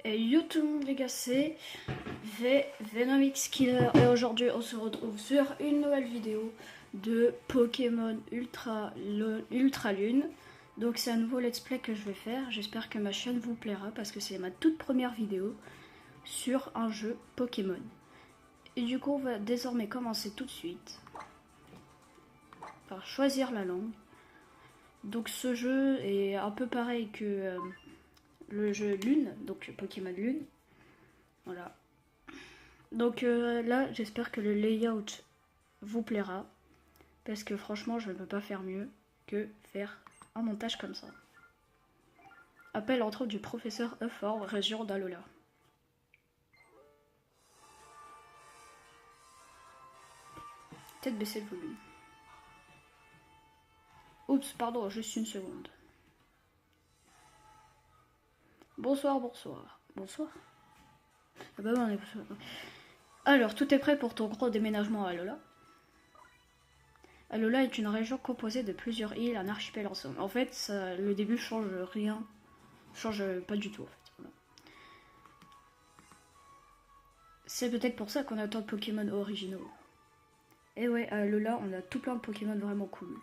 Et yo tout le monde les gars, c'est Venomix Killer et aujourd'hui on se retrouve sur une nouvelle vidéo de Pokémon Ultra Lune. Donc c'est un nouveau let's play que je vais faire, j'espère que ma chaîne vous plaira parce que c'est ma toute première vidéo sur un jeu Pokémon. Et du coup on va désormais commencer tout de suite par choisir la langue. Donc ce jeu est un peu pareil que le jeu Lune, donc Pokémon Lune. Voilà. Donc là, j'espère que le layout vous plaira. Parce que franchement, je ne peux pas faire mieux que faire un montage comme ça. Appel entre autres du professeur Euphor, région d'Alola. Peut-être baisser le volume. Oups, pardon, juste une seconde. Bonsoir, bonsoir. Bonsoir. Ah bah on est... Alors, tout est prêt pour ton gros déménagement à Alola. Alola est une région composée de plusieurs îles, un archipel en somme. En fait, ça, le début change rien. Change pas du tout, en fait. Voilà. C'est peut-être pour ça qu'on a tant de Pokémon originaux. Et ouais, à Alola, on a tout plein de Pokémon vraiment cool.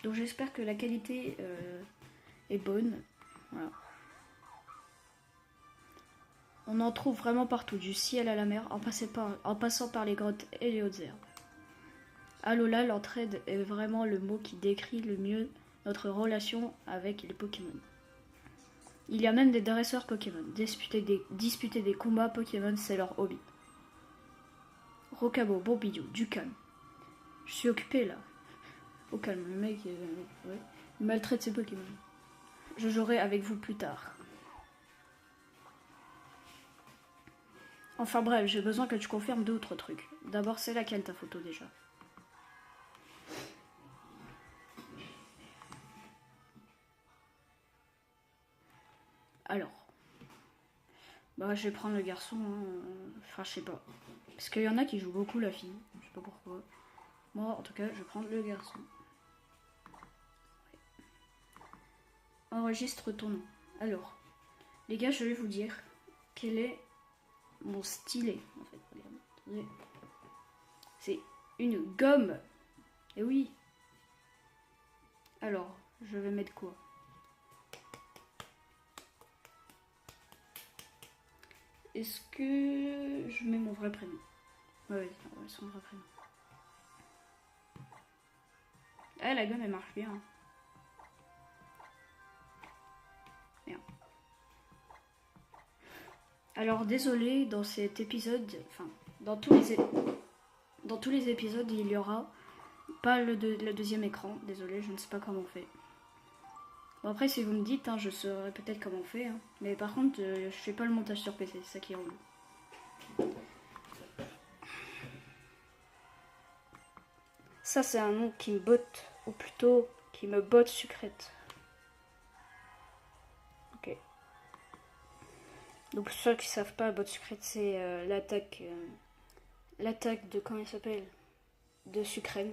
Donc j'espère que la qualité est bonne. Voilà. On en trouve vraiment partout, du ciel à la mer, en passant par les grottes et les hautes herbes. Alola, l'entraide est vraiment le mot qui décrit le mieux notre relation avec les Pokémon. Il y a même des dresseurs Pokémon. Disputer des combats Pokémon, c'est leur hobby. Rocabo, bon bidou, du calme. Je suis occupé là. Au calme, le mec ouais, il maltraite ses Pokémon. Je jouerai avec vous plus tard. Enfin bref, j'ai besoin que tu confirmes deux ou trois trucs. D'abord, c'est laquelle ta photo déjà? Alors, bah je vais prendre le garçon, enfin je sais pas. Parce qu'il y en a qui jouent beaucoup la fille, je sais pas pourquoi. Moi en tout cas, je vais prendre le garçon. Ouais. Enregistre ton nom. Alors, les gars, je vais vous dire quel est mon stylet en fait. Regardez. C'est une gomme. Et oui. Alors, je vais mettre quoi? Est-ce que je mets mon vrai prénom? Ouais, son vrai prénom. Ah, la gomme elle marche bien. Bien. Alors désolé, dans cet épisode, enfin dans tous les épisodes, il y aura pas le deuxième écran. Désolé, je ne sais pas comment on fait. Bon après si vous me dites, je saurai peut-être comment on fait. Mais par contre, je fais pas le montage sur PC, c'est ça qui est relou. Ça c'est un nom qui me botte, ou plutôt qui me botte sucrète. Ok. Donc pour ceux qui savent pas, botte sucrète c'est l'attaque de, comment il s'appelle, de Sucrème.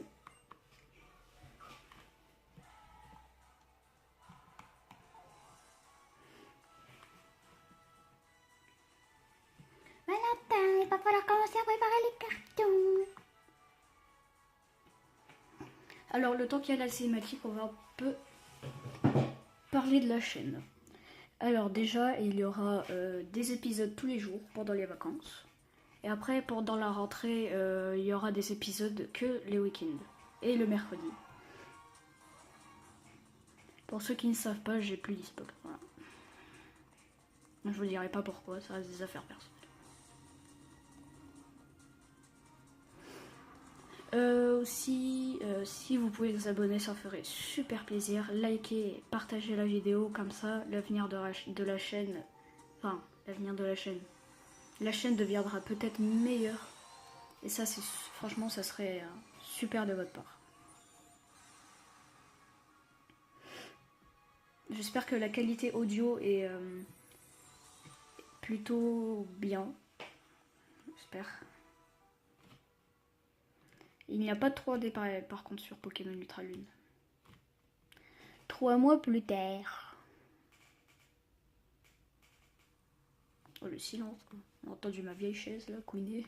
Valentin, il va falloir commencer à préparer les cartons. Alors le temps qu'il y a la cinématique, on va un peu parler de la chaîne. Alors déjà, il y aura des épisodes tous les jours pendant les vacances. Et après, pendant la rentrée, il y aura des épisodes que les week-ends et le mercredi. Pour ceux qui ne savent pas, j'ai plus dispo. Voilà. Je vous dirai pas pourquoi, ça reste des affaires personnelles. Aussi, si vous pouvez vous abonner, ça ferait super plaisir. Likez, partagez la vidéo, comme ça, l'avenir de la chaîne, enfin, l'avenir de la chaîne deviendra peut-être meilleure. Et ça, franchement, ça serait super de votre part. J'espère que la qualité audio est plutôt bien. J'espère. Il n'y a pas de 3D par contre sur Pokémon Ultra Lune. 3 mois plus tard. Oh, le silence, quoi. On a entendu ma vieille chaise là, couiner.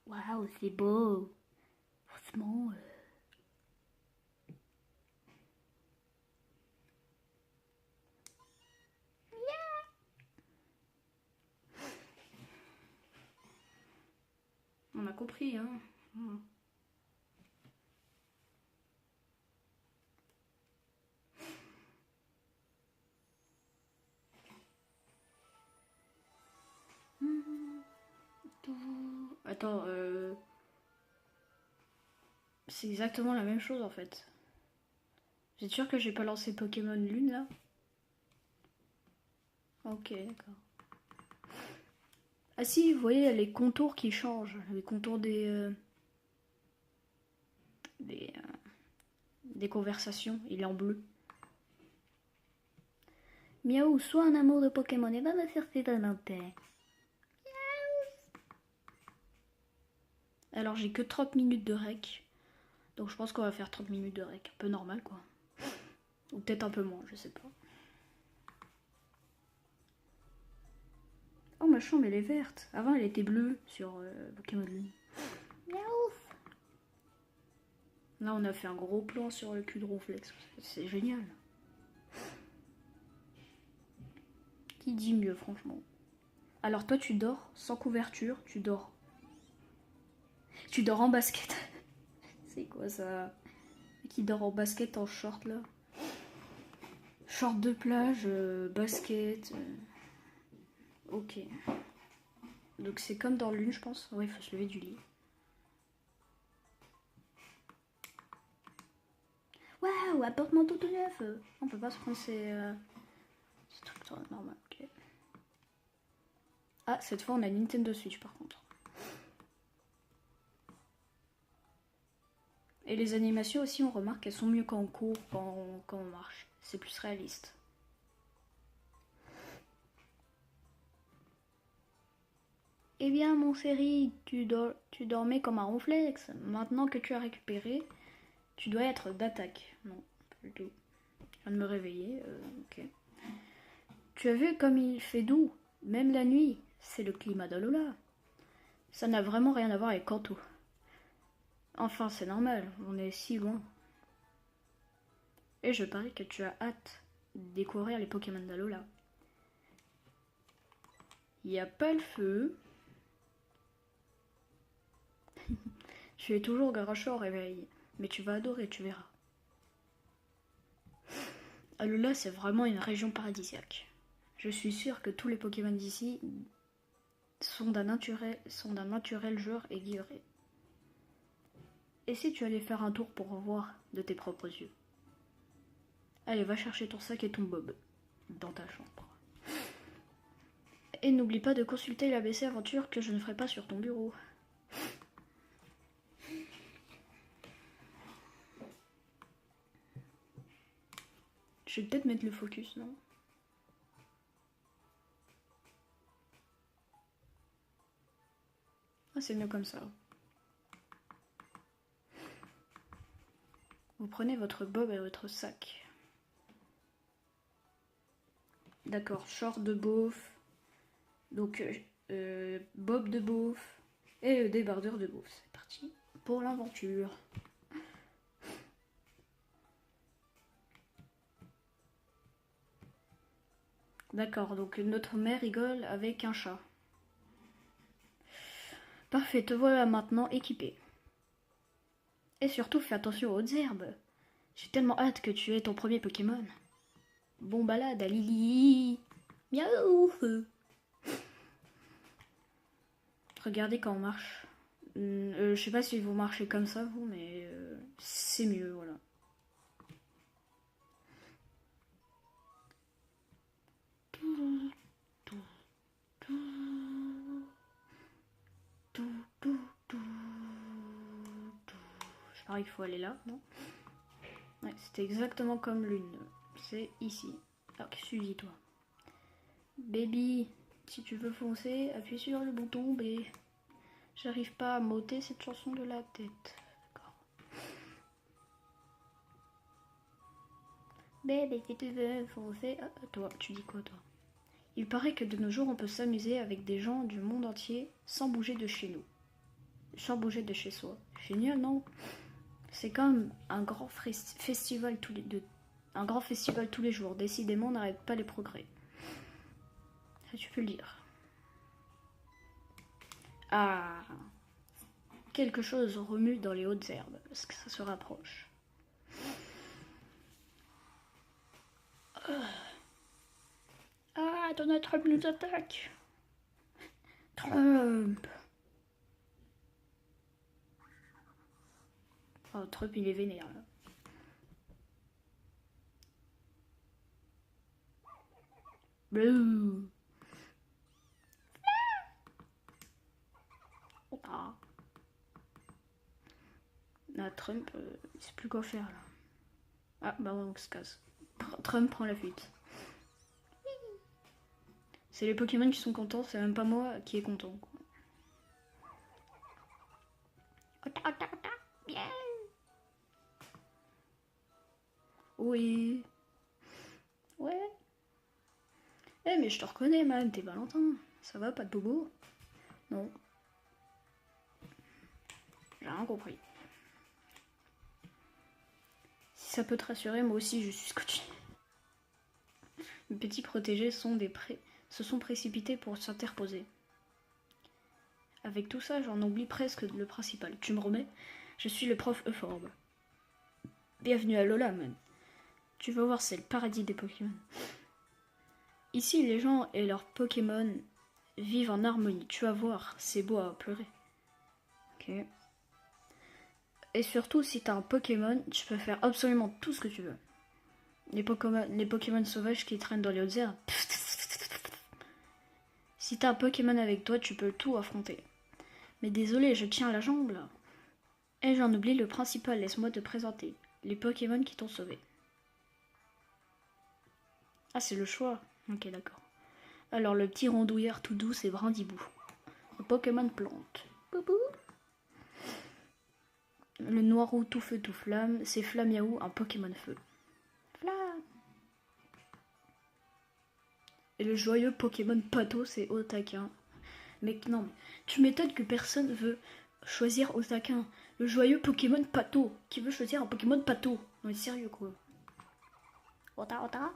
Waouh, c'est beau. Franchement. On a compris, hein. Attends, c'est exactement la même chose en fait. Vous êtes sûr que j'ai pas lancé Pokémon Lune là? Ok, d'accord. Ah si, vous voyez, il y a les contours qui changent. Les contours des conversations. Il est en bleu. Miaou, sois un amour de Pokémon et va me faire tes volontés. Alors j'ai que 30 minutes de rec. Donc je pense qu'on va faire 30 minutes de rec. Un peu normal quoi. Ou peut-être un peu moins, je sais pas. Oh, ma chambre elle est verte. Avant elle était bleue sur Pokémon Lune. Miaou. Là on a fait un gros plan sur le cul de Ronflex. C'est génial. Qui dit mieux franchement? Alors toi tu dors sans couverture, tu dors. Tu dors en basket. C'est quoi ça? Qui dort en basket en short là? Short de plage, basket. Ok. Donc c'est comme dans Lune je pense. Ouais, il faut se lever du lit. Waouh, apporte-moi tout neuf. On peut pas se prendre ces trucs normal. Ok. Ah, cette fois on a Nintendo Switch par contre. Et les animations aussi, on remarque qu'elles sont mieux quand on court, quand on marche. C'est plus réaliste. Eh bien, mon chéri, tu dormais comme un ronflex. Maintenant que tu as récupéré, tu dois être d'attaque. Non, pas du tout. Je viens de me réveiller. Ok. Tu as vu comme il fait doux, même la nuit. C'est le climat d'Alola. Ça n'a vraiment rien à voir avec Kanto. Enfin, c'est normal, on est si loin. Et je parie que tu as hâte de découvrir les Pokémon d'Alola. Il n'y a pas le feu. Tu es toujours grincheux au réveil, mais tu vas adorer, tu verras. Alola, c'est vraiment une région paradisiaque. Je suis sûre que tous les Pokémon d'ici sont d'un naturel genre aiguilleret. Et si tu allais faire un tour pour voir de tes propres yeux? Allez, va chercher ton sac et ton bob dans ta chambre. Et n'oublie pas de consulter l'ABC aventure que je ne ferai pas sur ton bureau. Je vais peut-être mettre le focus, non? Ah, c'est mieux comme ça. Vous prenez votre bob et votre sac. D'accord, short de beauf. Donc, bob de beauf. Et débardeur de beauf. C'est parti pour l'aventure. D'accord, donc notre mère rigole avec un chat. Parfait, te voilà maintenant équipé. Et surtout, fais attention aux hautes herbes. J'ai tellement hâte que tu aies ton premier Pokémon. Bon balade à Lily. Miaou. Regardez quand on marche. Je sais pas si vous marchez comme ça, vous, mais c'est mieux, voilà. Je parie qu'il faut aller là, non? Ouais, c'était exactement comme Lune. C'est ici. Alors, qu'est-ce que tu dis, toi? Baby, si tu veux foncer, appuie sur le bouton B. J'arrive pas à m'ôter cette chanson de la tête. D'accord. Mais si tu veux, faut faire... Toi, tu dis quoi, toi? Il paraît que de nos jours, on peut s'amuser avec des gens du monde entier sans bouger de chez nous. Sans bouger de chez soi. Génial, non? C'est comme un grand festival un grand festival tous les jours. Décidément, on n'arrête pas les progrès. Ça, tu peux le dire. Ah, quelque chose remue dans les hautes herbes, parce que ça se rapproche. Ah, Donald Trump nous attaque. Trump. Oh, Trump, il est vénère, là. Blue. Ah. Là, Trump, il sait plus quoi faire, là. Ah, bah on se casse. Trump prend la fuite. C'est les Pokémon qui sont contents, c'est même pas moi qui est content. Ota, ota, ota, bien. Oui. Ouais. Eh mais je te reconnais, man, t'es Valentin. Ça va, pas de bobo? Non. J'ai rien compris. Si ça peut te rassurer, moi aussi je suis scotché. Mes petits protégés se sont précipités pour s'interposer. Avec tout ça, j'en oublie presque le principal. Tu me remets? Je suis le prof Euphorbe. Bienvenue à Lola, man. Tu vas voir, c'est le paradis des Pokémon. Ici, les gens et leurs Pokémon vivent en harmonie. Tu vas voir, c'est beau à pleurer. Ok. Et surtout, si t'as un Pokémon, tu peux faire absolument tout ce que tu veux. Les Pokémon sauvages qui traînent dans les hautes herbes. Si t'as un Pokémon avec toi, tu peux tout affronter. Mais désolé, je tiens la jambe là. Et j'en oublie le principal, laisse-moi te présenter. Les Pokémon qui t'ont sauvé. Ah, c'est le choix. Ok, d'accord. Alors, le petit rondouillard tout doux, c'est Brindibou. Un Pokémon plante. Boubou. Le Noirou tout feu tout flamme, c'est Flamiaou, un Pokémon feu. Flamme. Et le joyeux Pokémon Pato, c'est Otaquin. Mec, non, mais tu m'étonnes que personne veut choisir Otaquin. Le joyeux Pokémon Pato. Qui veut choisir un Pokémon Pato? Non, mais sérieux, quoi. Ota, ota.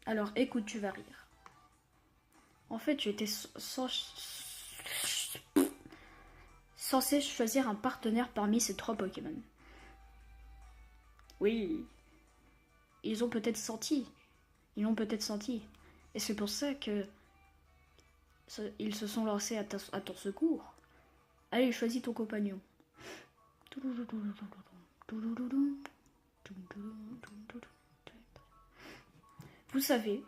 Alors, écoute, tu vas rire. En fait, tu étais censé choisir un partenaire parmi ces 3 Pokémon. Oui. Ils l'ont peut-être senti. Et c'est pour ça que ils se sont lancés à ton secours. Allez, choisis ton compagnon. Vous savez,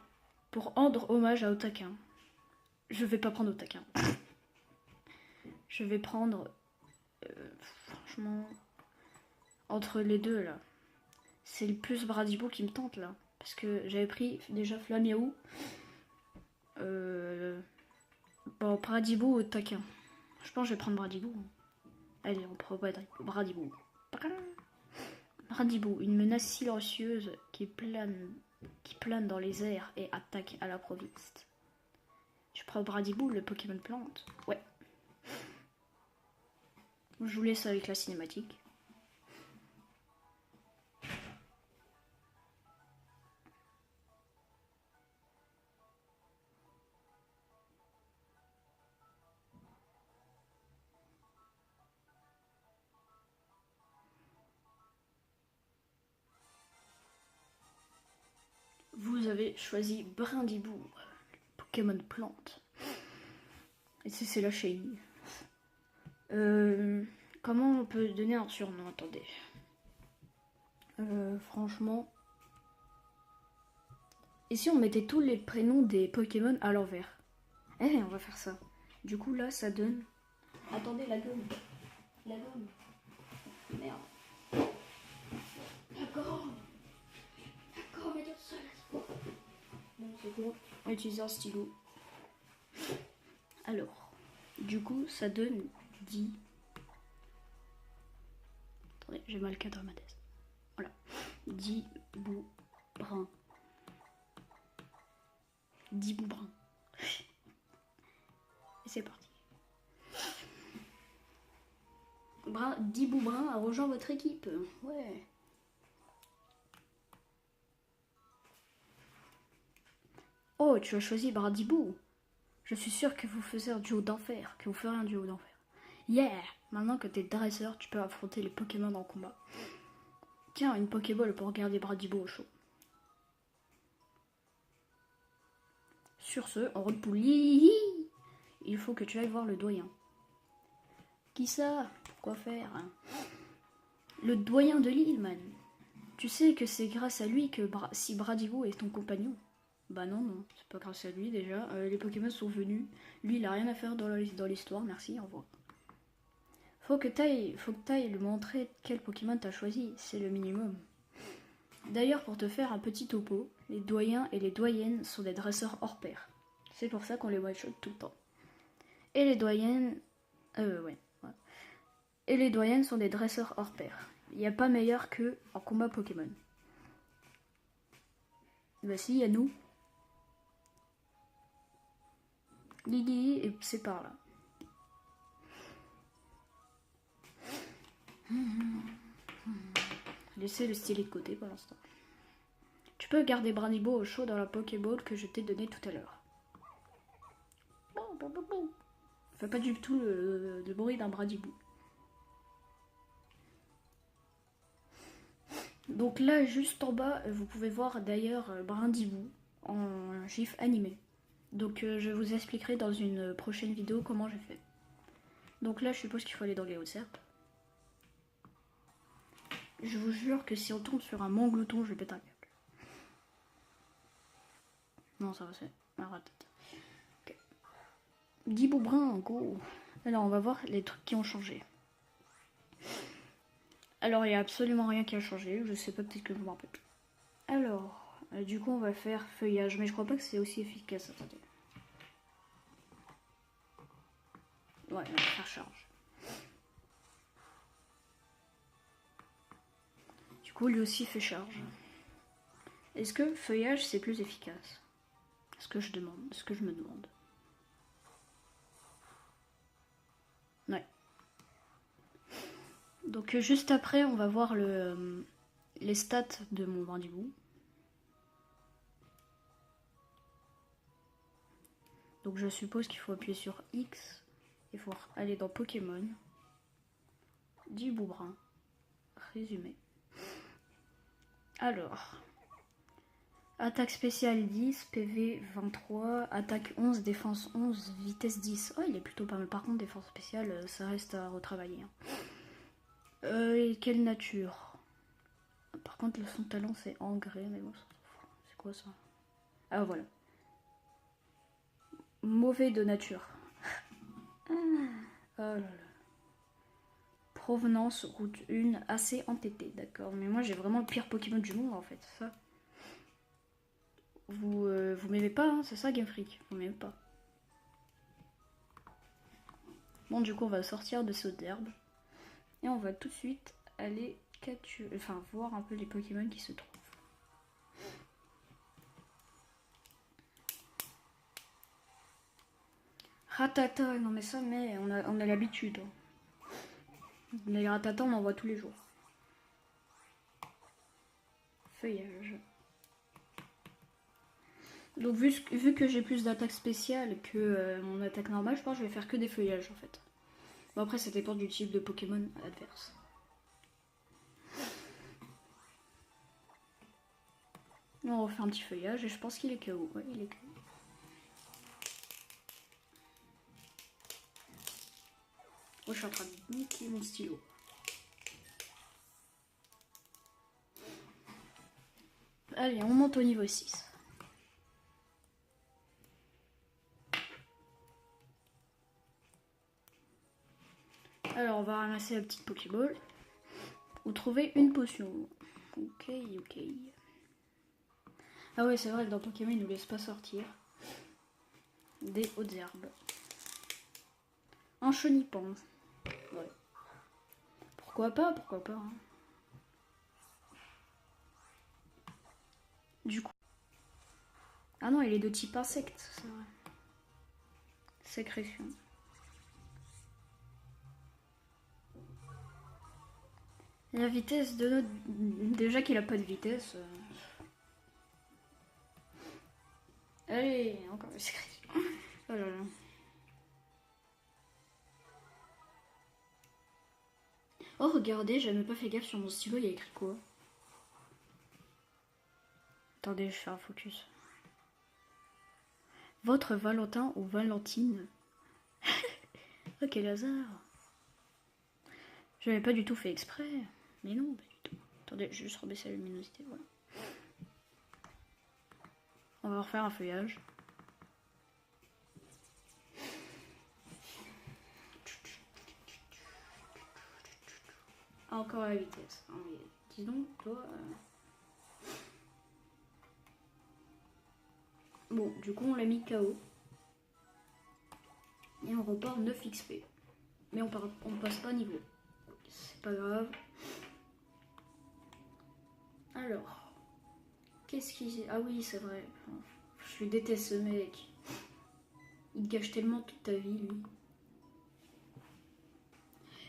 pour rendre hommage à Otaquin, je vais pas prendre Otaquin. Je vais prendre... franchement... Entre les deux, là. C'est le plus Brindibou qui me tente, là. Parce que j'avais pris déjà Flamiaou. Bon, Brindibou ou Otaquin. Je pense que je vais prendre Brindibou. Allez, on prend Brindibou. Brindibou, une menace silencieuse qui plane dans les airs et attaque à l'improviste. Tu prends Brindibou, le Pokémon plante? Ouais. Je vous laisse avec la cinématique. Vous avez choisi Brindibou, Pokémon plante. Et c'est la shiny. Comment on peut donner un surnom? Attendez. Franchement. Et si on mettait tous les prénoms des Pokémon à l'envers? Eh, on va faire ça. Du coup, là, ça donne... Attendez, la gomme. La gomme. Merde. D'accord. D'accord, mais tout seul. Bon, c'est bon. On va utiliser un stylo. Alors, du coup, ça donne 10. Attendez, j'ai mal cadré ma thèse. Voilà. Diboubrun. Diboubrun. Et c'est parti. Diboubrun a rejoint votre équipe. Ouais. Oh, tu as choisi Bradibou. Je suis sûr que vous ferez un duo d'enfer. Yeah. Maintenant que t'es dresseur, tu peux affronter les Pokémon en combat. Tiens, une Pokéball pour garder Bradibou au chaud. Sur ce, on repoule. Il faut que tu ailles voir le doyen. Qui ça? Quoi faire? Le doyen de l'île, man. Tu sais que c'est grâce à lui que si Bradibou est ton compagnon. Bah non, c'est pas grâce à lui déjà. Les Pokémon sont venus. Lui, il a rien à faire dans l'histoire. Merci, au revoir. Faut que t'ailles lui montrer quel Pokémon t'as choisi. C'est le minimum. D'ailleurs, pour te faire un petit topo, les doyens et les doyennes sont des dresseurs hors pair. C'est pour ça qu'on les one-shot tout le temps. Et les doyennes... ouais. Et les doyennes sont des dresseurs hors pair. Il n'y a pas meilleur que en combat Pokémon. Bah si, il y a nous. Lily, et c'est par là. Laissez le stylet de côté pour l'instant. Tu peux garder Bradibou au chaud dans la Pokéball que je t'ai donnée tout à l'heure. Fais pas du tout le bruit d'un Bradibou. Donc là, juste en bas, vous pouvez voir d'ailleurs Bradibou en gif animé. Donc je vous expliquerai dans une prochaine vidéo comment j'ai fait. Donc là, je suppose qu'il faut aller dans les Hauts-de-Serre. Je vous jure que si on tombe sur un manglouton, je vais péter un câble. Non, ça va, c'est ma ratette. Ok. Diboubrun, go. Alors, on va voir les trucs qui ont changé. Alors, il n'y a absolument rien qui a changé. Je sais pas, peut-être que je m'en rappelle plus. Alors, du coup, on va faire feuillage. Mais je crois pas que c'est aussi efficace. Attendez. Ouais, on va faire charge. Du coup, lui aussi fait charge. Est-ce que feuillage, c'est plus efficace? Ce que je me demande. Ouais. Donc juste après, on va voir les stats de mon Bradibou. Donc je suppose qu'il faut appuyer sur X. Il faut aller dans Pokémon. Diboubrun. Résumé. Alors. Attaque spéciale 10, PV 23, attaque 11, défense 11, vitesse 10. Oh, il est plutôt pas mal. Par contre, défense spéciale, ça reste à retravailler. Et quelle nature? Par contre, son talent, c'est engrais. Mais bon, c'est quoi ça? Ah, voilà. Mauvais de nature. Oh là là. Provenance, route 1, assez entêté. D'accord. Mais moi, j'ai vraiment le pire Pokémon du monde, en fait. Ça. Vous m'aimez pas, hein, c'est ça Game Freak. Vous m'aimez pas. Bon, du coup, on va sortir de saut d'herbe. Et on va tout de suite aller capturer, enfin, voir un peu les Pokémon qui se trouvent. Ratata, non mais ça, mais on a l'habitude. Les Ratata, on en voit tous les jours. Feuillage. Donc vu que j'ai plus d'attaque spéciale que mon attaque normale, je pense que je vais faire que des feuillages en fait. Bon après ça dépend du type de Pokémon adverse. On refait un petit feuillage et je pense qu'il est KO. Ouais, il est KO. Oh, je suis en train de niquer mon stylo. Allez, on monte au niveau 6. Alors, on va ramasser la petite Pokéball. Ou trouver une potion. Ok. Ah ouais, c'est vrai que dans Pokémon, ils nous laissent pas sortir des hautes herbes. Un chenipan. Ouais. Pourquoi pas hein. Du coup... Ah non, il est de type insecte, c'est vrai. Sécrétion. La vitesse de notre... Déjà qu'il a pas de vitesse... Allez, encore une sécrétion. Oh là là. Oh regardez, j'avais pas fait gaffe sur mon stylo, il y a écrit quoi? Attendez, je fais un focus. Votre Valentin ou Valentine. Oh quel hasard. Je n'avais pas du tout fait exprès. Mais non, pas du tout. Attendez, je vais juste rebaisser la luminosité, voilà. On va refaire un feuillage. Ah, encore la vitesse. Ah, mais dis donc, toi... Bon, du coup, on l'a mis KO. Et on repart 9 XP. Mais on passe pas niveau. C'est pas grave. Alors. Qu'est-ce qu'il... Ah oui, c'est vrai. Je déteste ce mec. Il te gâche tellement toute ta vie, lui.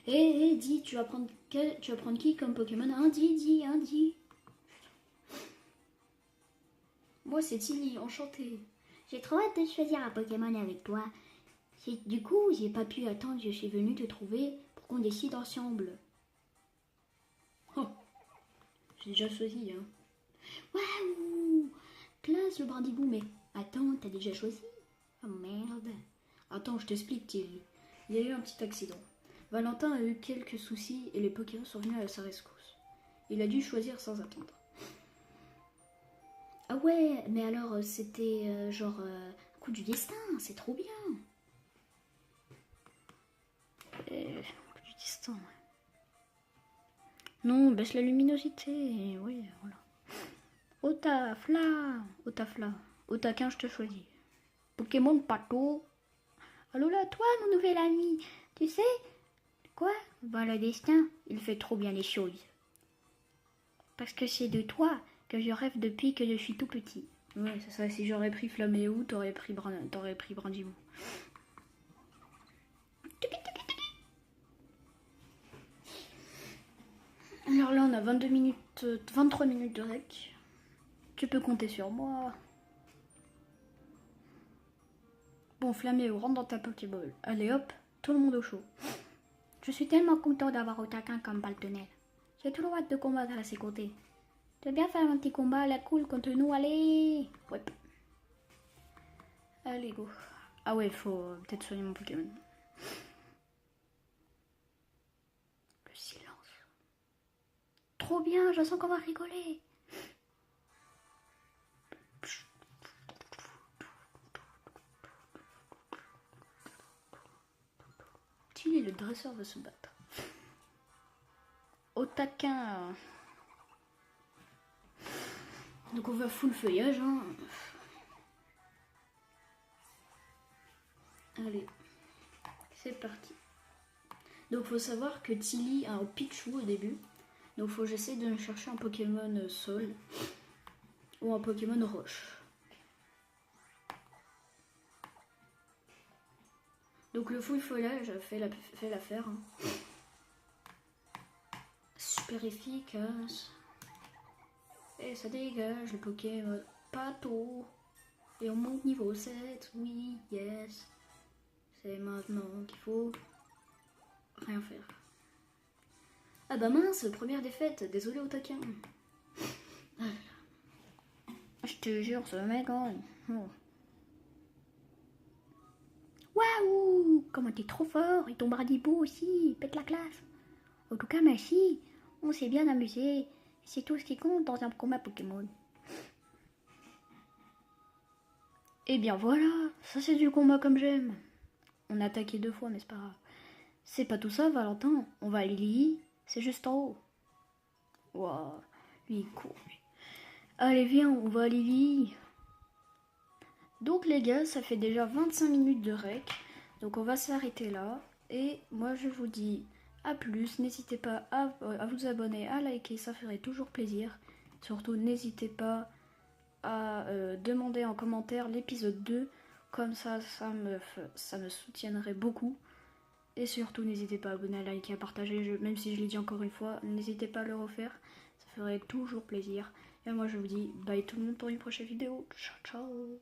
Hé, dis, tu vas prendre qui comme Pokémon? Un dis. Moi, c'est Tilly, enchantée. J'ai trop hâte de choisir un Pokémon avec toi. Du coup, j'ai pas pu attendre, je suis venue te trouver pour qu'on décide ensemble. Oh, j'ai déjà choisi, hein. Waouh! Classe le brindibou, mais attends, t'as déjà choisi? Oh merde. Attends, je t'explique, Tilly. Il y a eu un petit accident. Valentin a eu quelques soucis et les Pokémon sont venus à sa rescousse. Il a dû choisir sans attendre. Ah ouais, mais alors c'était genre un coup du destin, c'est trop bien. Coup du destin, ouais. Non, baisse la luminosité, oui, voilà. Otafla, Otaquin, je te choisis. Pokémon Pato. Allô là, toi, mon nouvel ami, tu sais quoi? Ben le destin, il fait trop bien les choses. Parce que c'est de toi que je rêve depuis que je suis tout petit. Ouais, c'est ça, si j'aurais pris Flaméo, t'aurais pris Brindibou. Alors là, on a 23 minutes de rec. Tu peux compter sur moi. Bon, Flaméo, rentre dans ta Pokéball. Allez hop, tout le monde au chaud. Je suis tellement content d'avoir Otaquin comme partenaire. J'ai trop hâte de combattre à ses côtés. Tu veux bien faire un petit combat à la cool contre nous, allez? Ouais. Allez, go. Ah ouais, faut peut-être soigner mon Pokémon. Le silence. Trop bien, je sens qu'on va rigoler. Tilly, le dresseur va se battre. Otaquin. Donc on va full feuillage, hein. Allez, c'est parti. Donc faut savoir que Tilly a un Pichu au début. Donc faut que j'essaie de me chercher un Pokémon sol ou un Pokémon roche. Donc le full feuillage fait l'affaire. Hein. Super efficace. Et ça dégage le Pokémon Pato. Et on monte niveau 7. Oui, yes. C'est maintenant qu'il faut rien faire. Ah bah mince, première défaite. Désolé Otaquin. Je te jure, ce mec, hein. Oh. Waouh! Comment t'es trop fort! Et ton Brindibou aussi, pète la classe! En tout cas, merci! On s'est bien amusé. C'est tout ce qui compte dans un combat Pokémon. Et bien voilà, ça c'est du combat comme j'aime. On a attaqué 2 fois, mais c'est pas grave. C'est pas tout ça, Valentin. On va à Lily, c'est juste en haut. Waouh, lui il court. Lui. Allez, viens, on va à Lily. Donc les gars, ça fait déjà 25 minutes de rec. Donc on va s'arrêter là. Et moi je vous dis à plus. N'hésitez pas à vous abonner, à liker, ça ferait toujours plaisir. Surtout n'hésitez pas à demander en commentaire l'épisode 2. Comme ça me soutiendrait beaucoup. Et surtout, n'hésitez pas à abonner, à liker, à partager. Même si je l'ai dit encore une fois, n'hésitez pas à le refaire. Ça ferait toujours plaisir. Et moi, je vous dis bye tout le monde pour une prochaine vidéo. Ciao, ciao.